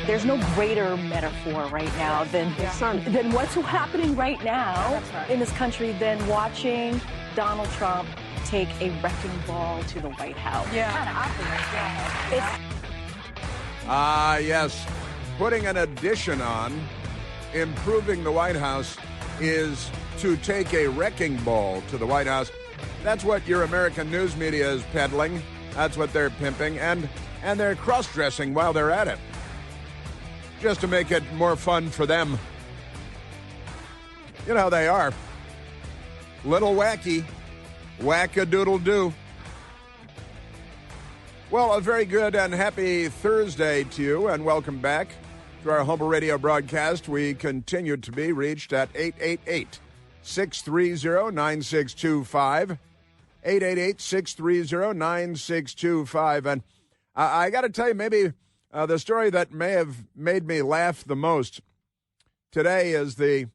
There's no greater metaphor right now than what's happening right now in this country than watching Donald Trump take a wrecking ball to the White House. Yes. Putting an addition on, improving the White House, is to take a wrecking ball to the White House. That's what your American news media is peddling. That's what they're pimping. And they're cross-dressing while they're at it, just to make it more fun for them. You know how they are. Little wacky. Whack-a-doodle-doo. Well, a very good and happy Thursday to you, and welcome back to our humble radio broadcast. We continue to be reached at 888-630-9625. 888-630-9625. And I got to tell you, maybe the story that may have made me laugh the most today is the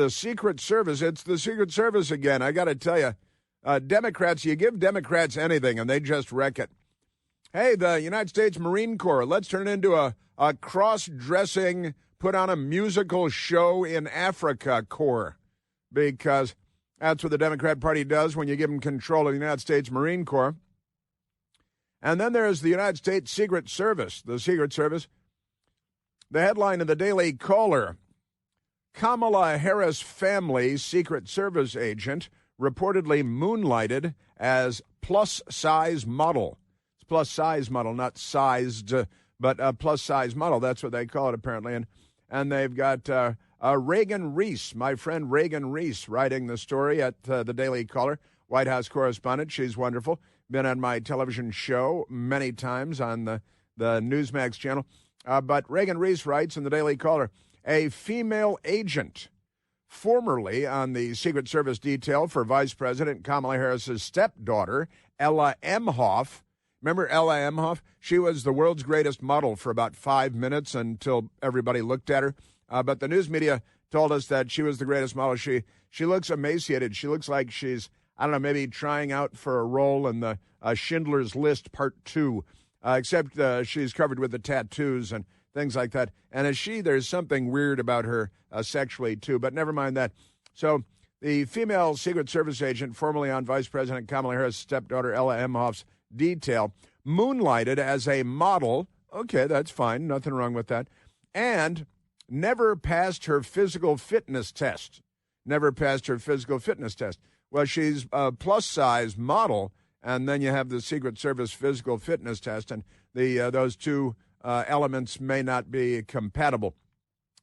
Secret Service. It's the Secret Service again. I got to tell you, Democrats, you give Democrats anything and they just wreck it. Hey, the United States Marine Corps, let's turn it into a cross-dressing, put on a musical show in Africa Corps, because that's what the Democrat Party does when you give them control of the United States Marine Corps. And then there's the United States Secret Service, the Secret Service. The headline of the Daily Caller: Kamala Harris family Secret Service agent reportedly moonlighted as plus-size model. It's plus-size model, not sized, but a plus-size model. That's what they call it, apparently. And they've got Reagan Reese, my friend Reagan Reese, writing the story at the Daily Caller, White House correspondent. She's wonderful. Been on my television show many times on the Newsmax channel. But Reagan Reese writes in the Daily Caller, a female agent formerly on the Secret Service detail for Vice President Kamala Harris's stepdaughter, Ella Emhoff. Remember Ella Emhoff? She was the world's greatest model for about 5 minutes until everybody looked at her. But the news media told us that she was the greatest model. She looks emaciated. She looks like she's, I don't know, maybe trying out for a role in the Schindler's List Part 2, except she's covered with the tattoos and things like that. And there's something weird about her sexually, too, but never mind that. So the female Secret Service agent, formerly on Vice President Kamala Harris' stepdaughter Ella Emhoff's detail, moonlighted as a model. Okay, that's fine. Nothing wrong with that. And never passed her physical fitness test. Never passed her physical fitness test. Well, she's a plus-size model, and then you have the Secret Service physical fitness test, and those two elements may not be compatible.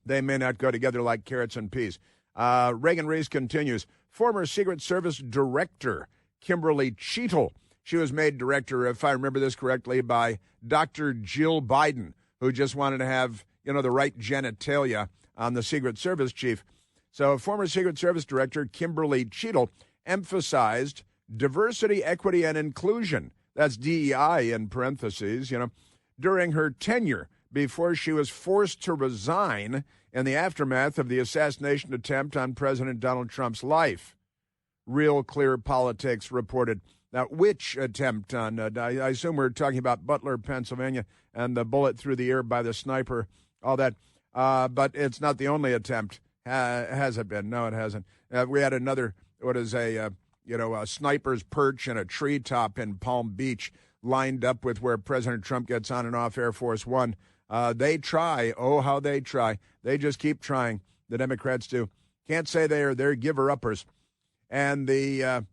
They may not go together like carrots and peas. Reagan Reese continues. Former Secret Service Director Kimberly Cheetle. She was made director, if I remember this correctly, by Dr. Jill Biden, who just wanted to have, the right genitalia on the Secret Service chief. So former Secret Service Director Kimberly Cheetle emphasized diversity, equity, and inclusion. That's DEI in parentheses, during her tenure before she was forced to resign in the aftermath of the assassination attempt on President Donald Trump's life. Real Clear Politics reported. Now, which attempt on, I assume we're talking about Butler, Pennsylvania, and the bullet through the ear by the sniper, all that. But it's not the only attempt. Has it been? No, it hasn't. We had another, a sniper's perch in a treetop in Palm Beach, lined up with where President Trump gets on and off Air Force One. They try. Oh, how they try. They just keep trying. The Democrats do. Can't say they're giver-uppers. And the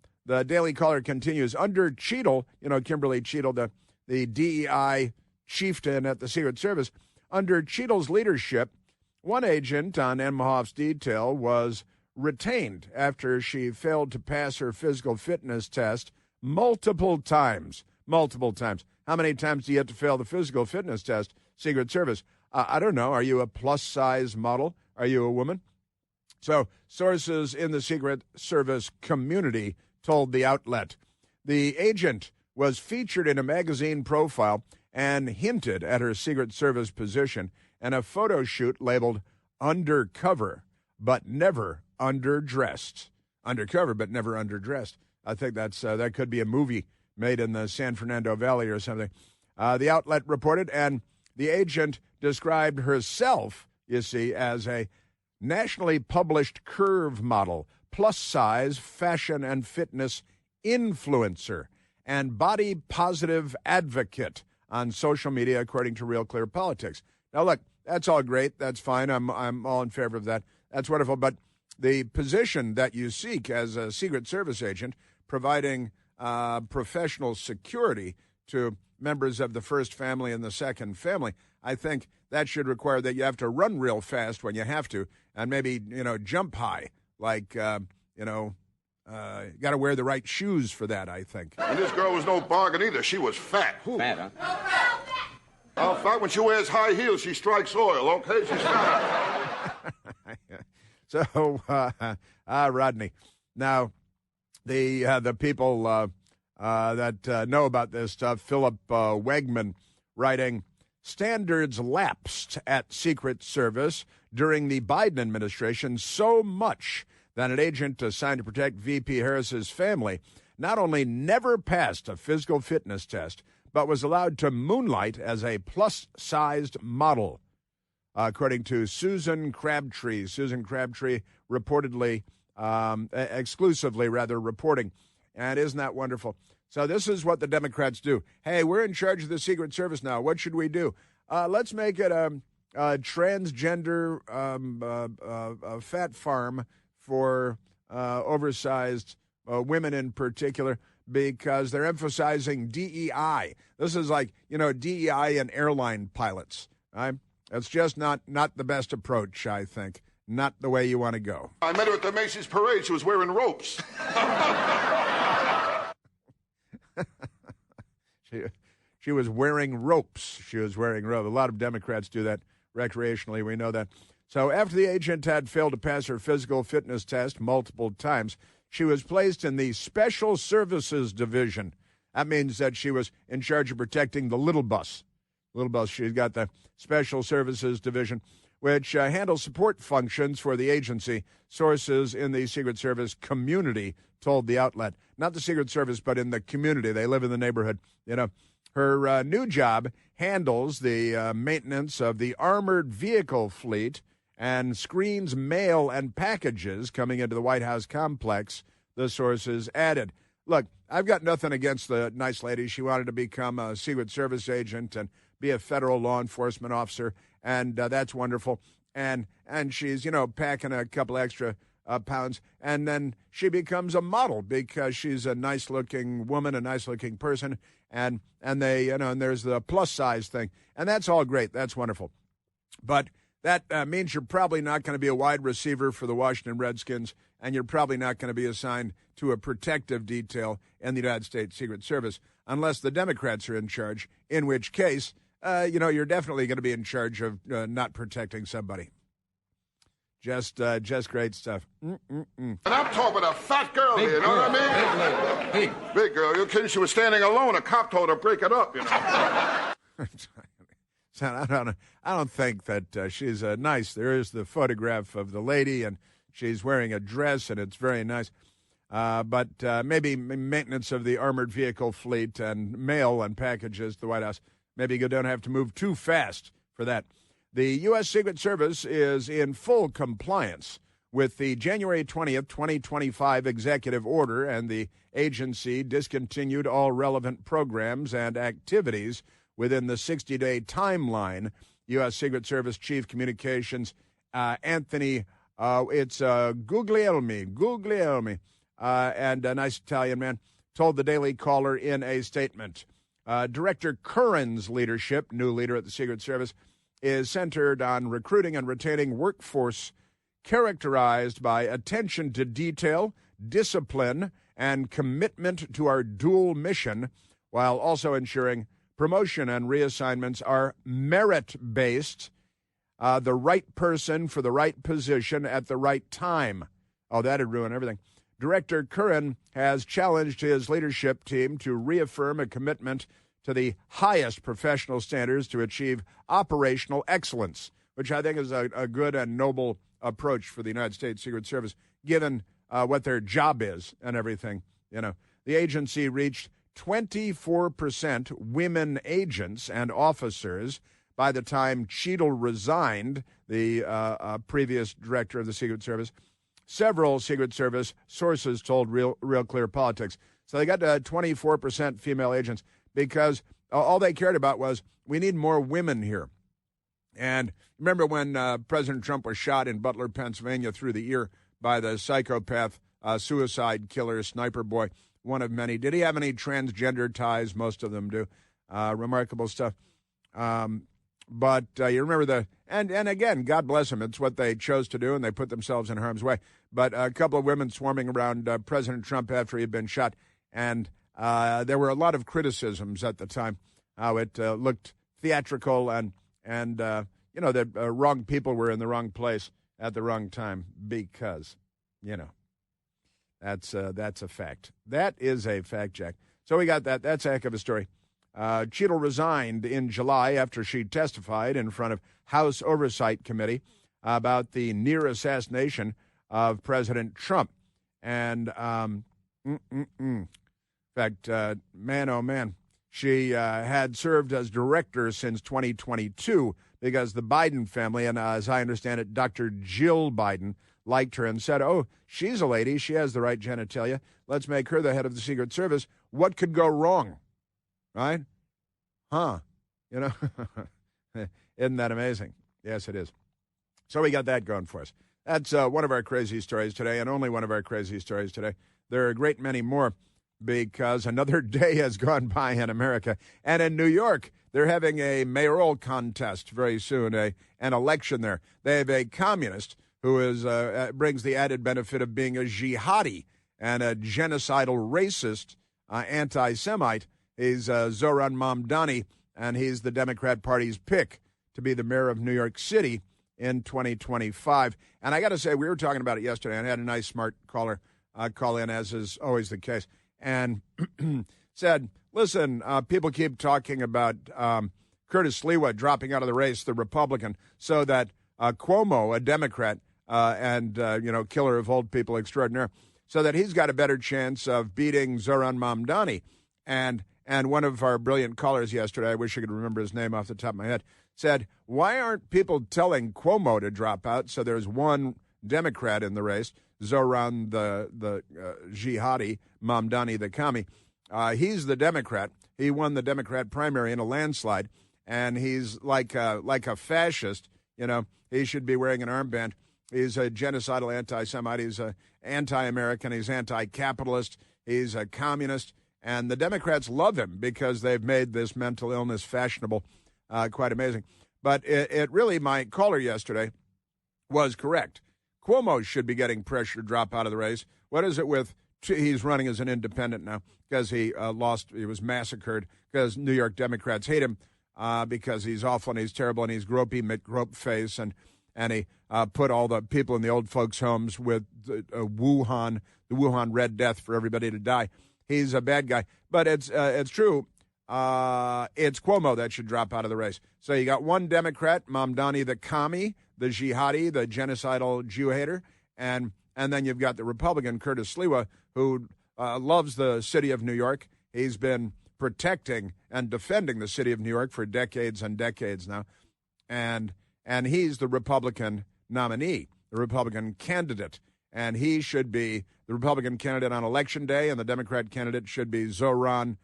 Daily Caller continues. Under Cheetle, Kimberly Cheetle, the DEI chieftain at the Secret Service, under Cheetle's leadership, one agent on Emhoff's detail was retained after she failed to pass her physical fitness test multiple times. Multiple times. How many times do you have to fail the physical fitness test, Secret Service? I don't know. Are you a plus-size model? Are you a woman? So sources in the Secret Service community told the outlet. The agent was featured in a magazine profile and hinted at her Secret Service position and a photo shoot labeled undercover, but never underdressed. Undercover, but never underdressed. I think that could be a movie made in the San Fernando Valley or something. The outlet reported, and the agent described herself, you see, as a nationally published curve model, plus-size fashion and fitness influencer, and body-positive advocate on social media, according to Real Clear Politics. Now, look, that's all great. That's fine. I'm all in favor of that. That's wonderful. But the position that you seek as a Secret Service agent, providing professional security to members of the first family and the second family, I think that should require that you have to run real fast when you have to, and maybe, jump high. Like, you got to wear the right shoes for that, I think. And this girl was no bargain either. She was fat. Fat, huh? How fat? When she wears high heels, she strikes oil, okay? She's fat. So, Rodney, now, the people that know about this stuff, Philip Wegman writing, standards lapsed at Secret Service during the Biden administration so much that an agent assigned to protect VP Harris's family not only never passed a physical fitness test, but was allowed to moonlight as a plus-sized model, according to Susan Crabtree. Susan Crabtree reportedly, exclusively rather, reporting. And isn't that wonderful? So this is what the Democrats do. Hey, we're in charge of the Secret Service now. What should we do? Let's make it a transgender fat farm for oversized women in particular, because they're emphasizing DEI. This is like, DEI and airline pilots. Right? It's just not the best approach, I think. Not the way you want to go. I met her at the Macy's parade. She was wearing ropes. She was wearing ropes. She was wearing ropes. A lot of Democrats do that recreationally. We know that. So after the agent had failed to pass her physical fitness test multiple times, she was placed in the Special Services Division. That means that she was in charge of protecting the little bus. She's got the Special Services Division, which handles support functions for the agency. Sources in the Secret Service community told the outlet. Not the Secret Service, but in the community. They live in the neighborhood. Her new job handles the maintenance of the armored vehicle fleet and screens mail and packages coming into the White House complex, the sources added. Look, I've got nothing against the nice lady. She wanted to become a Secret Service agent and be a federal law enforcement officer, and that's wonderful. And she's, packing a couple extra pounds, and then she becomes a model because she's a nice-looking woman, a nice-looking person, and they, and there's the plus-size thing. And that's all great. That's wonderful. But that means you're probably not going to be a wide receiver for the Washington Redskins, and you're probably not going to be assigned to a protective detail in the United States Secret Service unless the Democrats are in charge, in which case, you're definitely going to be in charge of not protecting somebody. Just great stuff. And I'm talking about a fat girl here, you know what I mean? Big girl. You're kidding? She was standing alone. A cop told her to break it up, I don't think that she's nice. There is the photograph of the lady, and she's wearing a dress, and it's very nice. But maybe maintenance of the armored vehicle fleet and mail and packages to the White House. Maybe you don't have to move too fast for that. The U.S. Secret Service is in full compliance with the January 20th, 2025 executive order, and the agency discontinued all relevant programs and activities within the 60-day timeline. U.S. Secret Service Chief Communications Anthony, Guglielmi, and a nice Italian man, told the Daily Caller in a statement. Director Curran's leadership, new leader at the Secret Service, is centered on recruiting and retaining workforce characterized by attention to detail, discipline, and commitment to our dual mission, while also ensuring promotion and reassignments are merit-based, the right person for the right position at the right time. Oh, that'd ruin everything. Director Curran has challenged his leadership team to reaffirm a commitment to the highest professional standards to achieve operational excellence, which I think is a good and noble approach for the United States Secret Service, given what their job is and everything. The agency reached 24% women agents and officers by the time Cheadle resigned, the previous director of the Secret Service, several Secret Service sources told Real Clear Politics. So they got 24% female agents because all they cared about was, we need more women here. And remember when President Trump was shot in Butler, Pennsylvania, through the ear by the psychopath, suicide killer, sniper boy, one of many. Did he have any transgender ties? Most of them do. Remarkable stuff. But you remember and again, God bless them. It's what they chose to do, and they put themselves in harm's way. But a couple of women swarming around President Trump after he had been shot. And there were a lot of criticisms at the time, how it looked theatrical and that wrong people were in the wrong place at the wrong time because, that's a fact. That is a fact, Jack. So we got that. That's a heck of a story. Cheadle resigned in July after she testified in front of House Oversight Committee about the near assassination of President Trump. And, in fact, man, oh, man, she had served as director since 2022 because the Biden family, and as I understand it, Dr. Jill Biden, liked her and said, oh, she's a lady. She has the right genitalia. Let's make her the head of the Secret Service. What could go wrong? Right? Huh. Isn't that amazing? Yes, it is. So we got that going for us. That's one of our crazy stories today, and only one of our crazy stories today. There are a great many more because another day has gone by in America. And in New York, they're having a mayoral contest very soon, an election there. They have a communist who brings the added benefit of being a jihadi and a genocidal racist anti-Semite. He's Zohran Mamdani, and he's the Democrat Party's pick to be the mayor of New York City in 2025. And I got to say, we were talking about it yesterday, and I had a nice, smart caller call in, as is always the case, and said, listen, people keep talking about Curtis Sliwa dropping out of the race, the Republican, so that Cuomo, a Democrat and killer of old people extraordinaire, so that he's got a better chance of beating Zohran Mamdani. And one of our brilliant callers yesterday, I wish I could remember his name off the top of my head, said, why aren't people telling Cuomo to drop out so there's one Democrat in the race, Zohran the jihadi, Mamdani the commie? He's the Democrat. He won the Democrat primary in a landslide, and he's like a fascist. He should be wearing an armband. He's a genocidal anti-Semite. He's anti-American. He's anti-capitalist. He's a communist. And the Democrats love him because they've made this mental illness fashionable. Quite amazing. But it really, my caller yesterday was correct. Cuomo should be getting pressure to drop out of the race. What is it with, he's running as an independent now because he lost, he was massacred because New York Democrats hate him because he's awful and he's terrible and he's gropey, McGrope face, and he put all the people in the old folks' homes with the Wuhan Red Death for everybody to die. He's a bad guy. But it's true. It's Cuomo that should drop out of the race. So you got one Democrat, Mamdani the commie, the jihadi, the genocidal Jew hater, and then you've got the Republican, Curtis Sliwa, who loves the city of New York. He's been protecting and defending the city of New York for decades and decades now. And he's the Republican nominee, the Republican candidate. And he should be the Republican candidate on Election Day, and the Democrat candidate should be Zohran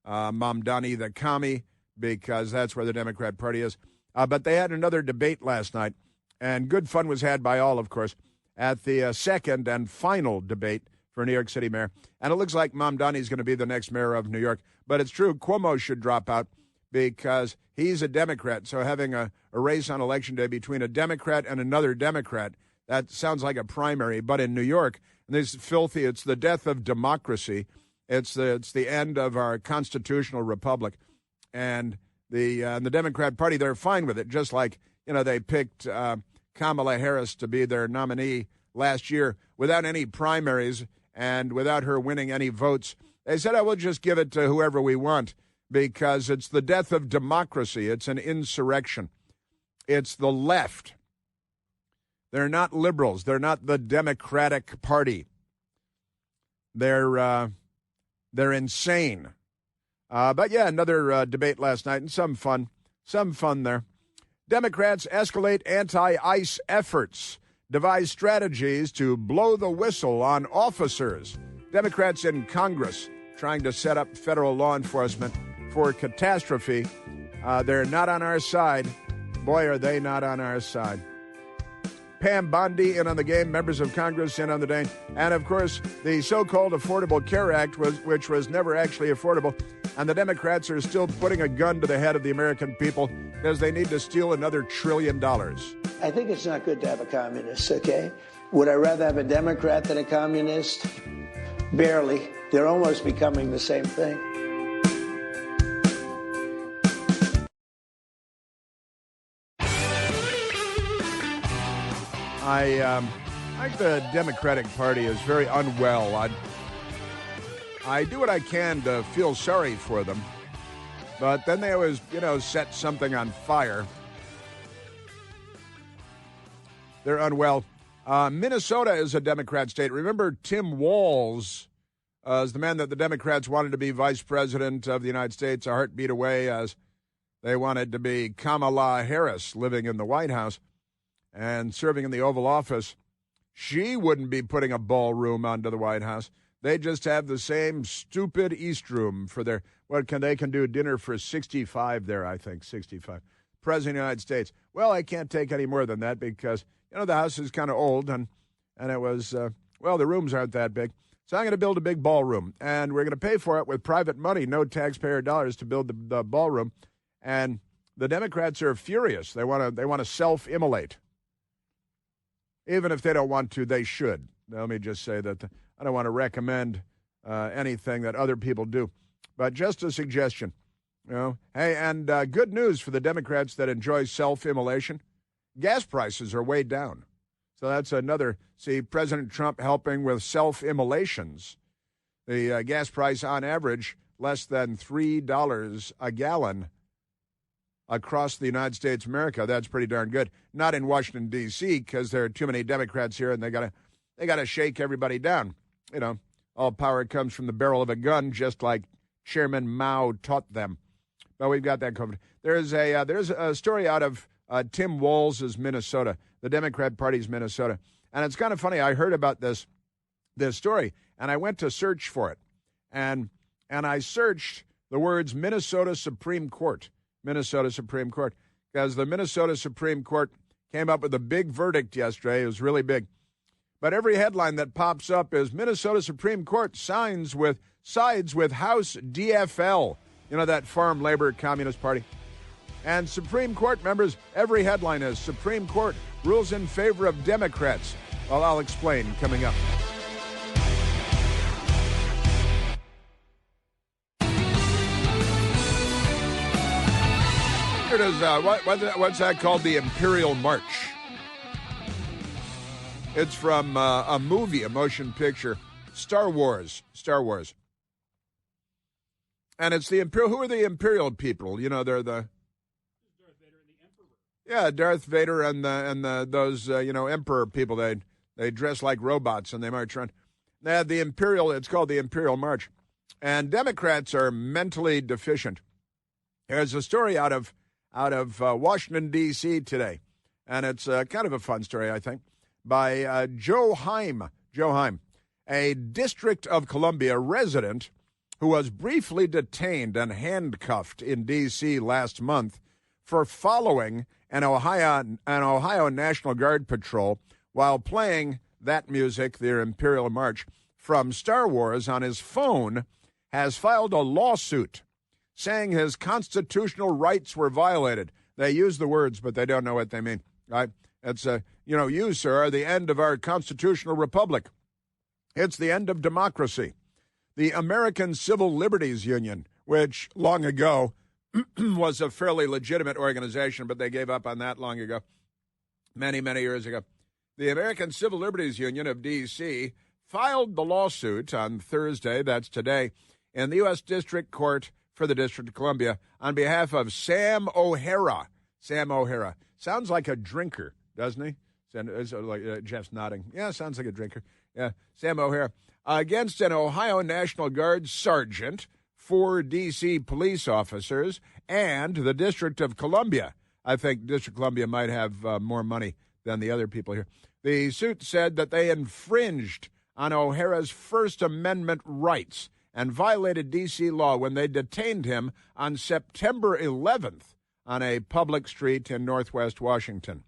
Mamdani the commie, because that's where the Democrat Party is. But they had another debate last night, and good fun was had by all, of course, at the second and final debate for New York City mayor. And it looks like Mamdani is going to be the next mayor of New York. But it's true, Cuomo should drop out because he's a Democrat. So having a race on Election Day between a Democrat and another Democrat, that sounds like a primary. But in New York, and this is filthy, it's the death of democracy. It's the end of our constitutional republic. And the Democrat Party, they're fine with it, just like, they picked Kamala Harris to be their nominee last year without any primaries and without her winning any votes. They said, I will just give it to whoever we want because it's the death of democracy. It's an insurrection. It's the left. They're not liberals. They're not the Democratic Party. They're insane. But yeah, another debate last night and some fun there. Democrats escalate anti-ICE efforts, devise strategies to blow the whistle on officers. Democrats in Congress trying to set up federal law enforcement for catastrophe. They're not on our side. Boy, are they not on our side. Pam Bondi in on the game, members of Congress in on the day. And, of course, the so-called Affordable Care Act, which was never actually affordable. And the Democrats are still putting a gun to the head of the American people because they need to steal another $1 trillion. I think it's not good to have a communist, okay? Would I rather have a Democrat than a communist? Barely. They're almost becoming the same thing. I think the Democratic Party is very unwell. I do what I can to feel sorry for them, but then they always, set something on fire. They're unwell. Minnesota is a Democrat state. Remember, Tim Walz is the man that the Democrats wanted to be vice president of the United States, a heartbeat away, as they wanted to be Kamala Harris living in the White House and serving in the Oval Office. She wouldn't be putting a ballroom onto the White House. They just have the same stupid East Room for their, they can do dinner for 65 there, I think, 65. President of the United States. Well, I can't take any more than that because, the house is kind of old and it was, the rooms aren't that big. So I'm going to build a big ballroom and we're going to pay for it with private money, no taxpayer dollars to build the ballroom. And the Democrats are furious. They want to self-immolate. Even if they don't want to, they should. Let me just say that I don't want to recommend anything that other people do, but just a suggestion. Hey, and good news for the Democrats that enjoy self-immolation. Gas prices are way down. So that's another, President Trump helping with self-immolations. The gas price on average less than $3 a gallon across the United States of America. That's pretty darn good. Not in Washington, D.C., because there are too many Democrats here and they gotta shake everybody down. All power comes from the barrel of a gun, just like Chairman Mao taught them. But we've got that covered. There's a story out of Tim Walz's Minnesota, the Democrat Party's Minnesota. And it's kind of funny. I heard about this story, and I went to search for it. And I searched the words Minnesota Supreme Court, because the Minnesota Supreme Court came up with a big verdict yesterday. It was really big. But every headline that pops up is Minnesota Supreme Court sides with House DFL, that Farm Labor Communist Party. And Supreme Court members, every headline is Supreme Court rules in favor of Democrats. Well, I'll explain coming up. Here it is, what's that called? The Imperial March. It's from a movie, a motion picture, Star Wars. And it's the Imperial. Who are the Imperial people? They're the Darth Vader and the Emperor. Yeah, Darth Vader and those Emperor people. They dress like robots and they march around. They have the Imperial. It's called the Imperial March, and Democrats are mentally deficient. There's a story out of Washington D.C. today, and it's kind of a fun story, I think, by Joe Heim, a District of Columbia resident who was briefly detained and handcuffed in D.C. last month for following an Ohio National Guard patrol while playing that music, their Imperial March, from Star Wars on his phone, has filed a lawsuit saying his constitutional rights were violated. They use the words, but they don't know what they mean. Right? It's, you, sir, are the end of our constitutional republic. It's the end of democracy. The American Civil Liberties Union, which long ago was a fairly legitimate organization, but they gave up on that long ago, many, many years ago. The American Civil Liberties Union of D.C. filed the lawsuit on Thursday, that's today, in the U.S. District Court for the District of Columbia on behalf of Sam O'Hara. Sam O'Hara. Sounds like a drinker, doesn't he? Jeff's nodding. Yeah, sounds like a drinker. Yeah, Sam O'Hara. Against an Ohio National Guard sergeant, 4 D.C. police officers, and the District of Columbia I think District of Columbia might have more money than the other people here. The suit said that they infringed on O'Hara's First Amendment rights and violated D.C. law when they detained him on September 11th on a public street in Northwest Washington.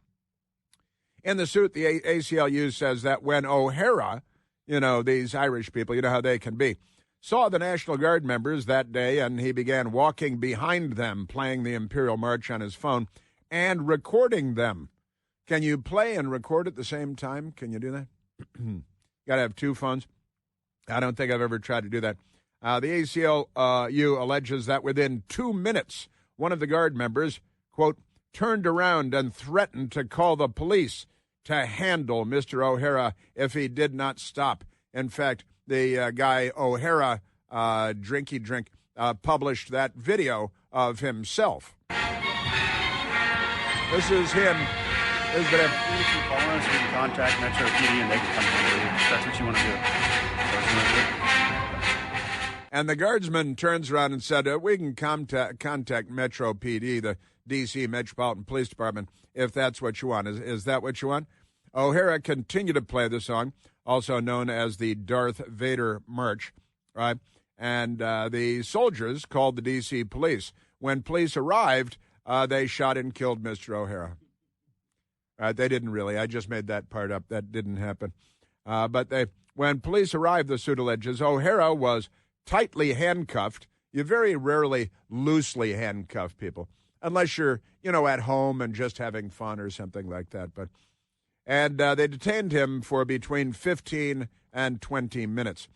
In the suit, the ACLU says that when O'Hara, these Irish people, you know how they can be, saw the National Guard members that day, and he began walking behind them, playing the Imperial March on his phone and recording them. Can you play and record at the same time? Can you do that? Got to have two phones. I don't think I've ever tried to do that. The ACLU alleges that within 2 minutes, one of the Guard members, quote, turned around and threatened to call the police to handle Mr. O'Hara if he did not stop. In fact, the guy O'Hara, Drinky Drink, published that video of himself. This is him. This is him. If you call us, we can contact Metro PD and they can come handle you. If that's what you want to do. And the guardsman turns around and said, we can contact Metro PD, the D.C. Metropolitan Police Department, if that's what you want. Is that what you want? O'Hara continued to play the song, also known as the Darth Vader March, right? And the soldiers called the D.C. police. When police arrived, they shot and killed Mr. O'Hara. They didn't really. I just made that part up. That didn't happen. But when police arrived, the suit alleges, O'Hara was tightly handcuffed. You very rarely loosely handcuff people, unless you're, at home and just having fun or something like that. And they detained him for between 15 and 20 minutes.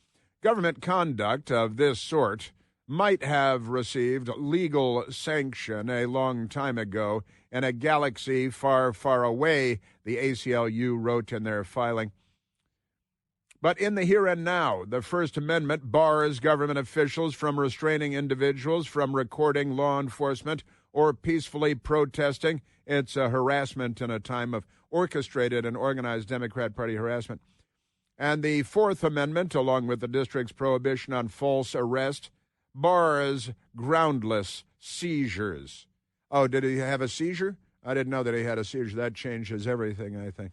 Government conduct of this sort might have received legal sanction a long time ago in a galaxy far, far away, the ACLU wrote in their filing. But in the here and now, the First Amendment bars government officials from restraining individuals from recording law enforcement or peacefully protesting. It's a harassment in a time of orchestrated and organized Democrat Party harassment. And the Fourth Amendment, along with the district's prohibition on false arrest, bars groundless seizures. Oh, did he have a seizure? I didn't know that he had a seizure. That changes everything, I think.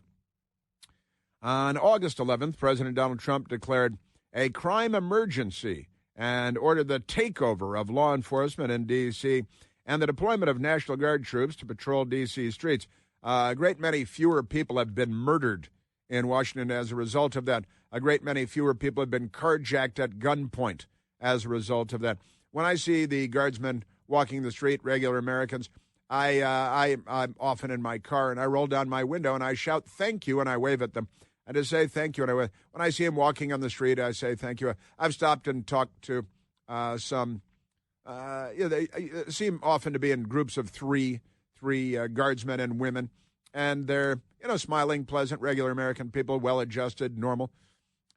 On August 11th, President Donald Trump declared a crime emergency and ordered the takeover of law enforcement in D.C. and the deployment of National Guard troops to patrol D.C. streets. A great many fewer people have been murdered in Washington as a result of that. A great many fewer people have been carjacked at gunpoint as a result of that. When I see the guardsmen walking the street, regular Americans, I'm often in my car and I roll down my window and I shout thank you and I wave at them. I just say thank you and I wave. When I see them walking on the street, I say thank you. I've stopped and talked to some. They seem often to be in groups of three guardsmen and women, and they're smiling, pleasant, regular American people, well-adjusted, normal,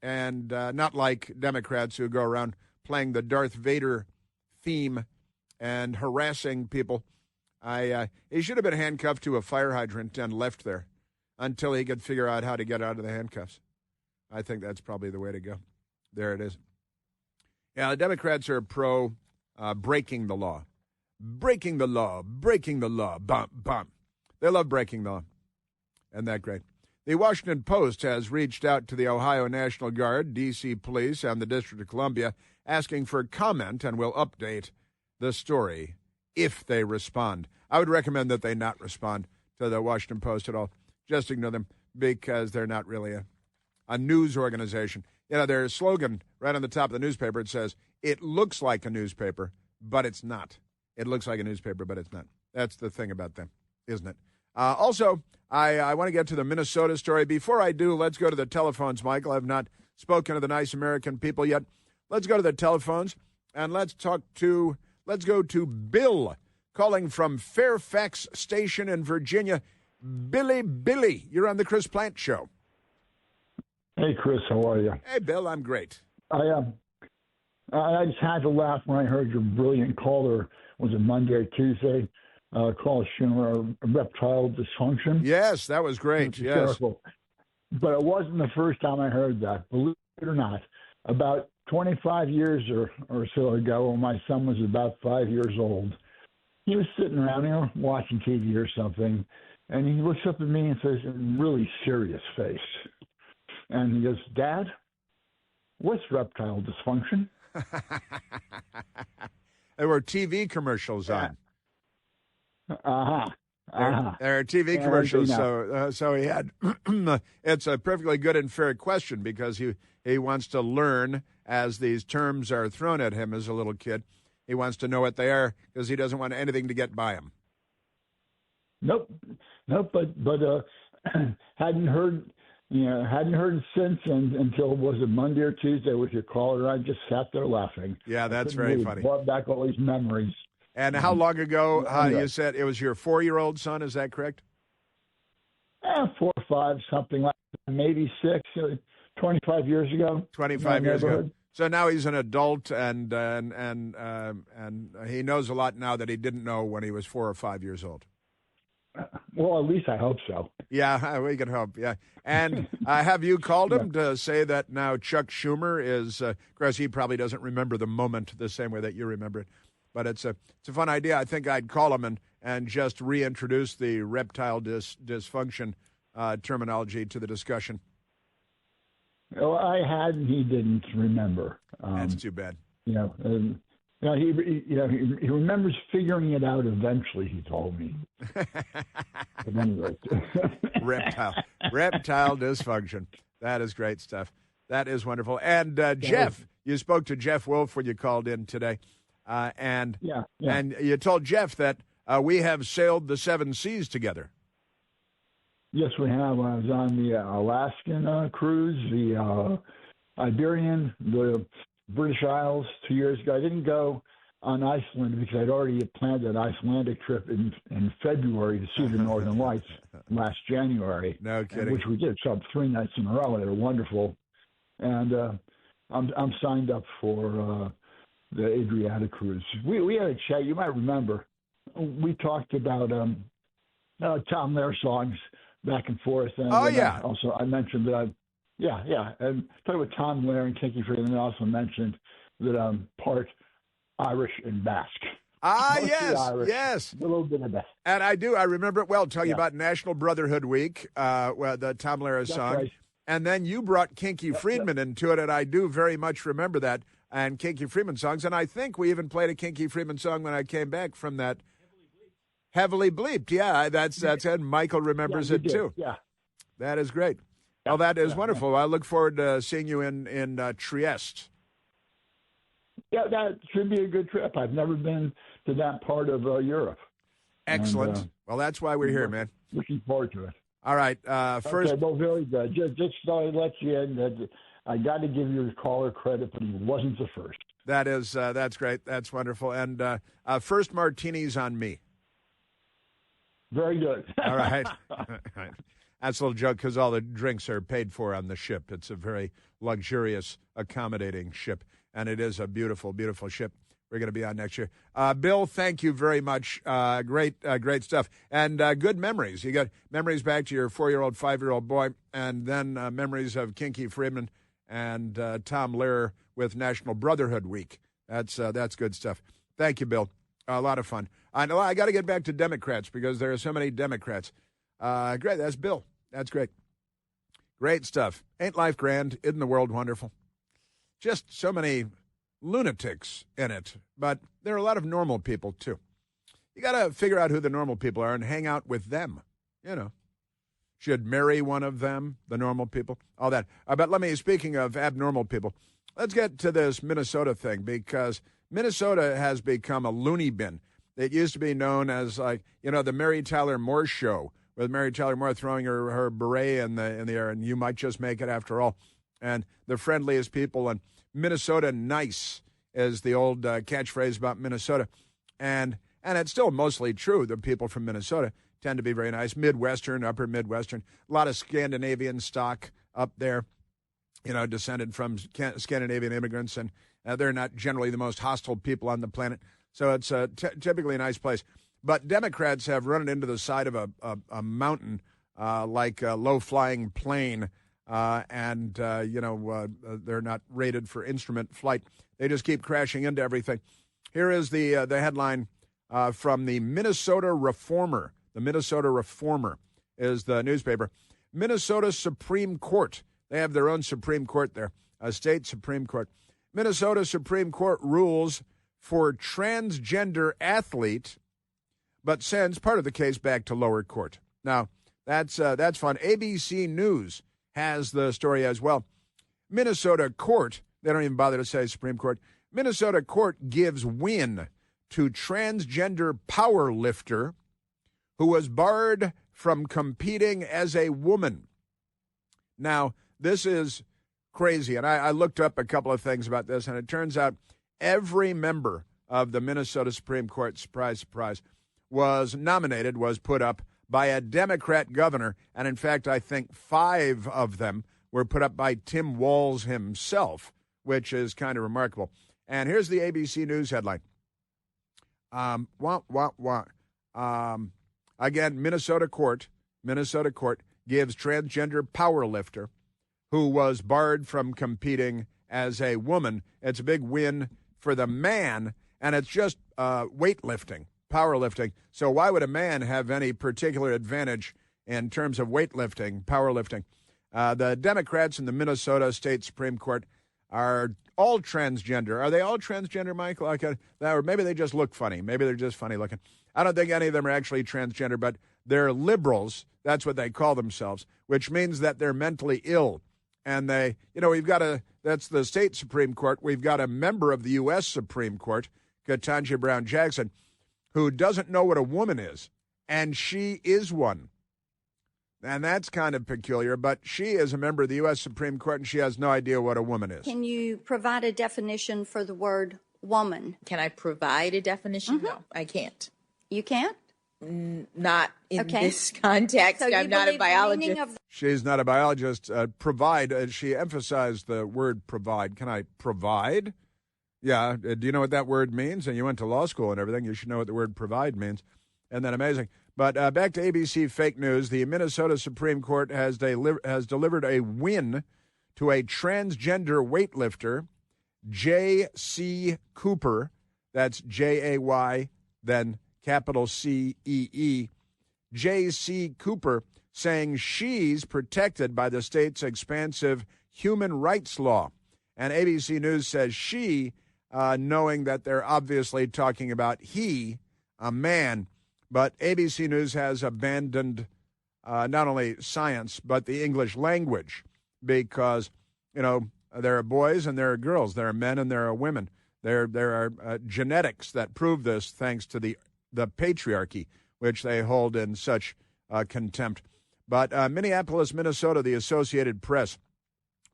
and not like Democrats who go around playing the Darth Vader theme and harassing people. He should have been handcuffed to a fire hydrant and left there until he could figure out how to get out of the handcuffs. I think that's probably the way to go. There it is. Yeah, the Democrats are pro breaking the law. Breaking the law, breaking the law, bump, bump. They love breaking the law. Isn't that great? The Washington Post has reached out to the Ohio National Guard, D.C. Police, and the District of Columbia asking for comment and will update the story if they respond. I would recommend that they not respond to the Washington Post at all. Just ignore them because they're not really a news organization. Their slogan right on the top of the newspaper, it says, it looks like a newspaper, but it's not. It looks like a newspaper, but it's not. That's the thing about them, isn't it? Also, I want to get to the Minnesota story. Before I do, let's go to the telephones, Michael. I've not spoken to the nice American people yet. Let's go to the telephones, and let's go to Bill, calling from Fairfax Station in Virginia. Billy, you're on the Chris Plant Show. Hey, Chris, how are you? Hey, Bill, I'm great. I just had to laugh when I heard your brilliant caller, was it Monday or Tuesday, call erectile dysfunction. Yes, that was great. Yes. But it wasn't the first time I heard that, believe it or not. About 25 years or so ago, when my son was about 5 years old, he was sitting around here watching TV or something, and he looks up at me and says, in a really serious face, and he goes, "Dad, what's erectile dysfunction?" There were TV commercials on. There are TV commercials, so he had. It's a perfectly good and fair question because he wants to learn as these terms are thrown at him as a little kid. He wants to know what they are because he doesn't want anything to get by him. Nope. But hadn't heard it since until was it Monday or Tuesday with your caller. I just sat there laughing. Yeah, that's very funny. Brought back all these memories. And how long ago? You said it was your 4-year-old son. Is that correct? 4 or 5, something like that, maybe 6. 25 years ago. 25 years ago. So now he's an adult, and he knows a lot now that he didn't know when he was 4 or 5 years old. Well, at least I hope so. Yeah, we can hope. Yeah, and have you called him to say that now Chuck Schumer is? Of course, he probably doesn't remember the moment the same way that you remember it, but it's a fun idea. I think I'd call him and just reintroduce the erectile dysfunction terminology to the discussion. Well, I had, and he didn't remember. That's too bad. He remembers figuring it out eventually. He told me. But anyway, reptile dysfunction. That is great stuff. That is wonderful. And Jeff, you spoke to Jeff Wolf when you called in today, and you told Jeff that we have sailed the 7 seas together. Yes, we have. I was on the Alaskan cruise, the Iberian, the British Isles 2 years ago. I didn't go on Iceland because I'd already planned an Icelandic trip in February to see the Northern Lights last January. No kidding. Which we did. So 3 nights in a row. They were wonderful. And I'm signed up for the Adriatic cruise. We had a chat. You might remember. We talked about Tom Lehrer songs back and forth. And also, I mentioned that and talking with Tom Lehrer and Kinky Freeman, I also mentioned that I'm part Irish and Basque. Yes, Irish, yes. A little bit of that. And I do. I remember it well. Tell you about National Brotherhood Week, the Tom Lehrer song. Right. And then you brought Kinky Friedman into it, and I do very much remember that, and Kinky Friedman songs. And I think we even played a Kinky Friedman song when I came back from that. Heavily bleeped. Yeah, that's it. Michael remembers it too. Yeah. That is great. Well, that is wonderful. I look forward to seeing you in Trieste. Yeah, that should be a good trip. I've never been to that part of Europe. Excellent. Well, that's why we're here, man. Looking forward to it. All right. First, well, very good. Just thought I'd let you in that I got to give your caller credit, but he wasn't the first. That's great. That's wonderful. And first martinis on me. Very good. All right. That's a little joke because all the drinks are paid for on the ship. It's a very luxurious, accommodating ship, and it is a beautiful, beautiful ship we're going to be on next year. Bill, thank you very much. Great stuff. And good memories. You got memories back to your 4-year-old, 5-year-old boy, and then memories of Kinky Friedman and Tom Lehrer with National Brotherhood Week. That's good stuff. Thank you, Bill. A lot of fun. I know I got to get back to Democrats because there are so many Democrats. Great. That's Bill. That's great. Great stuff. Ain't life grand? Isn't the world wonderful? Just so many lunatics in it. But there are a lot of normal people, too. You got to figure out who the normal people are and hang out with them. Should marry one of them, the normal people, all that. But speaking of abnormal people, let's get to this Minnesota thing because Minnesota has become a loony bin. It used to be known as the Mary Tyler Moore Show, with Mary Tyler Moore throwing her beret in the air, and you might just make it after all. And the friendliest people, and Minnesota nice is the old catchphrase about Minnesota. And it's still mostly true. The people from Minnesota tend to be very nice. Midwestern, upper Midwestern, a lot of Scandinavian stock up there, descended from Scandinavian immigrants, and they're not generally the most hostile people on the planet. So it's typically a nice place. But Democrats have run it into the side of a mountain like a low-flying plane, and they're not rated for instrument flight. They just keep crashing into everything. Here is the headline. from the Minnesota Reformer. The Minnesota Reformer is the newspaper. Minnesota Supreme Court. They have their own Supreme Court there, a state Supreme Court. Minnesota Supreme Court rules for transgender athlete, but sends part of the case back to lower court. Now, that's fun. ABC News has the story as well. Minnesota court, they don't even bother to say Supreme Court. Minnesota court gives win to transgender power lifter who was barred from competing as a woman. Now, this is crazy, and I looked up a couple of things about this, and it turns out every member of the Minnesota Supreme Court, surprise, surprise, was put up by a Democrat governor, and in fact, I think 5 of them were put up by Tim Walz himself, which is kind of remarkable. And here's the ABC News headline. Again, Minnesota court gives transgender powerlifter who was barred from competing as a woman. It's a big win for the man, and it's just weightlifting, powerlifting. So why would a man have any particular advantage in terms of weightlifting, powerlifting? The Democrats in the Minnesota State Supreme Court are all transgender. Are they all transgender, Mike? Or maybe they just look funny. Maybe they're just funny looking. I don't think any of them are actually transgender, but they're liberals. That's what they call themselves, which means that they're mentally ill. And that's the state Supreme Court. We've got a member of the U.S. Supreme Court, Ketanji Brown Jackson, who doesn't know what a woman is, and she is one. And that's kind of peculiar, but she is a member of the U.S. Supreme Court, and she has no idea what a woman is. Can you provide a definition for the word woman? Can I provide a definition? Mm-hmm. No, I can't. You can't? Not in this context. So I'm not a biologist. She's not a biologist. Provide, she emphasized the word provide. Can I provide? Yeah. Do you know what that word means? And you went to law school and everything. You should know what the word provide means. Isn't that amazing? But back to ABC fake news. The Minnesota Supreme Court has delivered a win to a transgender weightlifter, J.C. Cooper. That's J-A-Y, then capital C-E-E. J.C. Cooper, saying she's protected by the state's expansive human rights law. And ABC News says she, knowing that they're obviously talking about he, a man. But ABC News has abandoned not only science, but the English language because, there are boys and there are girls. There are men and there are women. There are genetics that prove this thanks to the patriarchy, which they hold in such contempt. But Minneapolis, Minnesota, the Associated Press,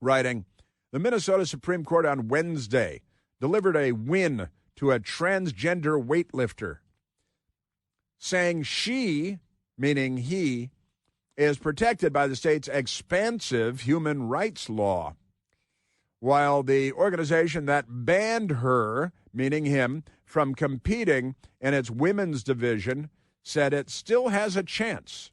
writing, the Minnesota Supreme Court on Wednesday delivered a win to a transgender weightlifter, saying she, meaning he, is protected by the state's expansive human rights law, while the organization that banned her, meaning him, from competing in its women's division said it still has a chance.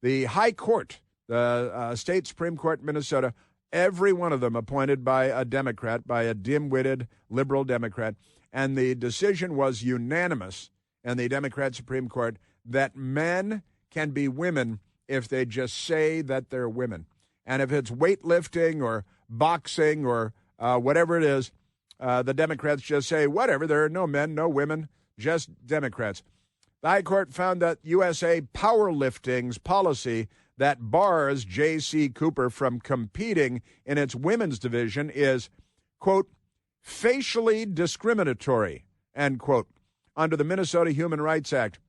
The High Court, the state Supreme Court in Minnesota, every one of them appointed by a Democrat, by a dim-witted liberal Democrat, and the decision was unanimous in the Democrat Supreme Court that men can be women if they just say that they're women. And if it's weightlifting or boxing or whatever it is, the Democrats just say, whatever, there are no men, no women, just Democrats. The High Court found that USA Powerlifting's policy that bars J.C. Cooper from competing in its women's division is, quote, facially discriminatory, end quote, under the Minnesota Human Rights Act.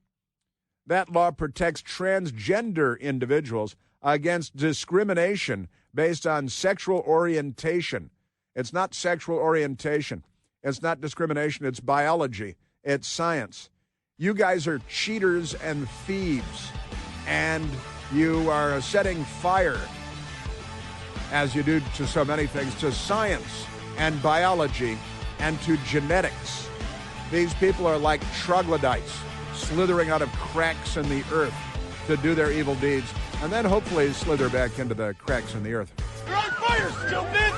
That law protects transgender individuals against discrimination based on sexual orientation. It's not sexual orientation. It's not discrimination. It's biology. It's science. You guys are cheaters and thieves, and you are setting fire, as you do to so many things, to science and biology and to genetics. These people are like troglodytes, slithering out of cracks in the earth to do their evil deeds, and then hopefully slither back into the cracks in the earth. You're on fire, stupid!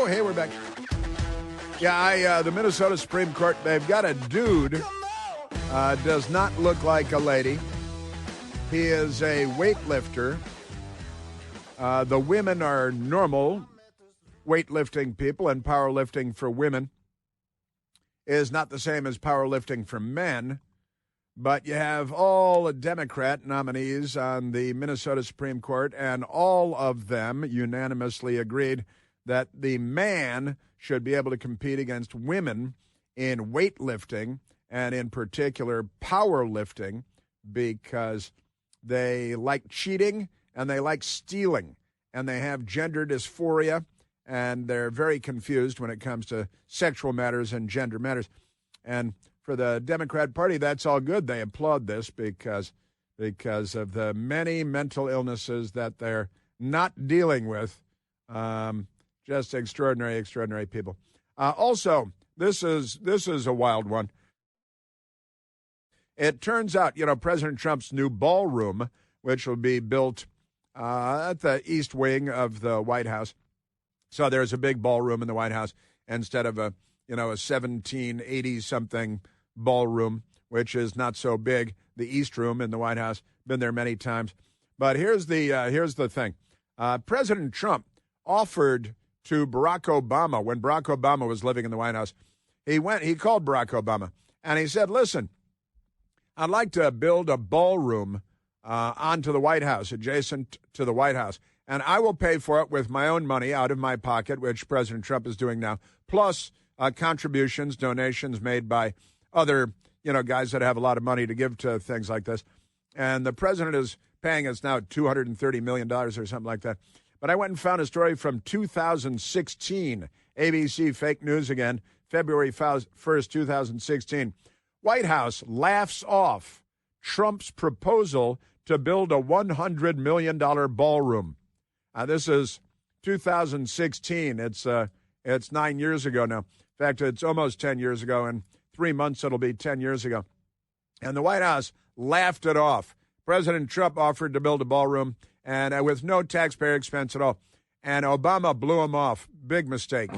hey, we're back. Yeah, the Minnesota Supreme Court, they've got a dude, does not look like a lady. He is a weightlifter. The women are normal weightlifting people, and powerlifting for women is not the same as powerlifting for men. But you have all the Democrat nominees on the Minnesota Supreme Court, and all of them unanimously agreed that the man should be able to compete against women in weightlifting, and in particular powerlifting, because they like cheating and they like stealing, and they have gender dysphoria, and they're very confused when it comes to sexual matters and gender matters. And for the Democrat Party, that's all good. They applaud this because of the many mental illnesses that they're not dealing with. Just extraordinary people. Also, this is a wild one. It turns out, President Trump's new ballroom, which will be built at the east wing of the White House. So there's a big ballroom in the White House instead of a 1780-something ballroom, which is not so big. The East Room in the White House, been there many times. But here's the thing. President Trump offered to Barack Obama, when Barack Obama was living in the White House, he called Barack Obama, and he said, listen, I'd like to build a ballroom onto the White House, adjacent to the White House, and I will pay for it with my own money out of my pocket, which President Trump is doing now, plus contributions, donations made by other, guys that have a lot of money to give to things like this. And the president is paying us now $230 million or something like that. But I went and found a story from 2016, ABC Fake News again, February 1st, 2016. White House laughs off Trump's proposal to build a $100 million ballroom. This is 2016. It's 9 years ago now. In fact, it's almost 10 years ago. In 3 months, it'll be 10 years ago. And the White House laughed it off. President Trump offered to build a ballroom, and with no taxpayer expense at all. And Obama blew him off. Big mistake.